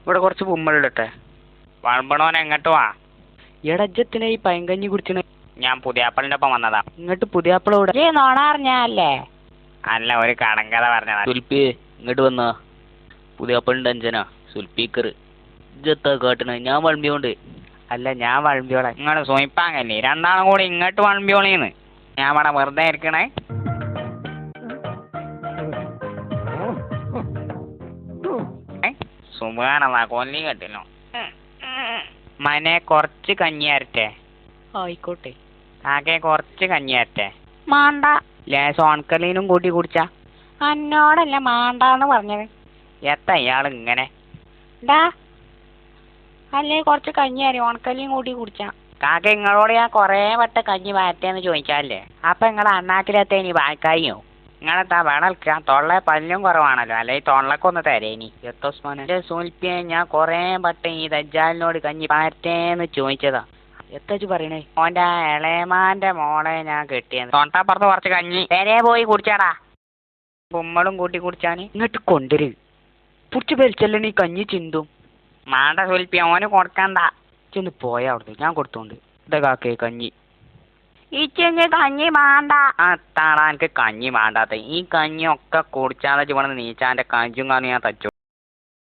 ഇവിടെ കുറച്ച് കുമ്മളിടട്ടെ. വളമ്പണോൻ എങ്ങോട്ട് വാ. എടജത്തിനെ ഈ പൈങ്കഞ്ഞി കുടിച്ചണ. ഞാൻ പുതിയാപ്പളിന്റെ ഒപ്പം വന്നതാ. ഇങ്ങോട്ട് പുതിയാപ്പിള ഇവിടെ നോണ അറിഞ്ഞല്ലേ? അല്ല, ഒരു കടങ്കഥ പറഞ്ഞതാ. സുൽപ്പി ഇങ്ങോട്ട് വന്നാ. പുതിയാപ്പിളിന്റെ അഞ്ചനാ സുൽപ്പീക്കർ. ഇജ്ജത്താ കാട്ടണ? ഞാൻ വളമ്പിയോണ്ട്. അല്ല, ഞാൻ വളമ്പിയോളെ. ഇങ്ങോട്ട് സൂയിപ്പാങ്കല്ലേ, രണ്ടാളും കൂടി ഇങ്ങോട്ട് വളമ്പിയോളീന്ന്. ഞാൻ ഇവിടെ വെറുതെ ഇരിക്കണേ. സുബാനല്ലാ, കൊല്ലി കെട്ടില്ലോ. മനെ കുറച്ച് കഞ്ഞി തരട്ടെ? ആയിക്കോട്ടെ. ആകെ കുറച്ച് കഞ്ഞി തരട്ടെ? മാണ്ട. ലേശം ഓൺക്കലീനും കൂട്ടി കുടിച്ചാ? എന്നോടല്ല മാണ്ടാന്ന് പറഞ്ഞത്. എത്ര ഇയാൾ ഇങ്ങനെ? ഡാ, അല്ലേ കുറച്ച് കഞ്ഞി അരി ഉണക്കല്ലിയും കൂട്ടി കുടിച്ചാ. കാക്ക നിങ്ങളോട് ഞാൻ കൊറേ വട്ടം കഞ്ഞി വാറ്റേന്ന് ചോദിച്ചാലേ, അപ്പൊ നിങ്ങളെ അണ്ണാക്കിലത്തെ ഇനി വായ്ക്കായോ? നിങ്ങളെത്താ വേണൽക്കാൻ തൊള്ള പല്ലും കുറവാണല്ലോ, അല്ലെങ്കിൽ തൊള്ളക്കൊന്ന് തരേനി. എത്തോസ്മാനെ സുൽപ്പിയെ ഞാൻ കൊറേ വട്ടം ഈ ദജ്ജാലിനോട് കഞ്ഞി പാറ്റേന്ന് ചോദിച്ചതാ. എത്താച്ചു പറയണേ? ഓന്റെ ഇളയമാന്റെ മോളെ ഞാൻ കെട്ടിയെന്ന്. തൊണ്ടപ്പുറത്ത് കുറച്ച് കഞ്ഞി വരെ പോയി കുടിച്ചാടാ. കുമ്മളും കൂട്ടി കുടിച്ചാന്. ഇങ്ങോട്ട് കൊണ്ടുവരും. പുടിച്ച് വലിച്ചല്ലേ നീ കഞ്ഞി ചിന്തും. മാണ്ട സുൽപ്പി, ഓന് കൊടുക്കണ്ട. ചെന്ന് പോയാ അവിടുന്ന്, ഞാൻ കൊടുത്തോണ്ട്. ഇതാ കാക്കേ കഞ്ഞി. ഇച്ചെങ്കി കഞ്ഞി മാണ്ട. ആ താടാ, എനിക്ക് കഞ്ഞി വേണ്ടാത്ത. ഈ കഞ്ഞി ഒക്കെ കുടിച്ചാതെ ചുവന്ന് നീച്ചാന്റെ കഞ്ഞും കാണി ഞാൻ തച്ചു.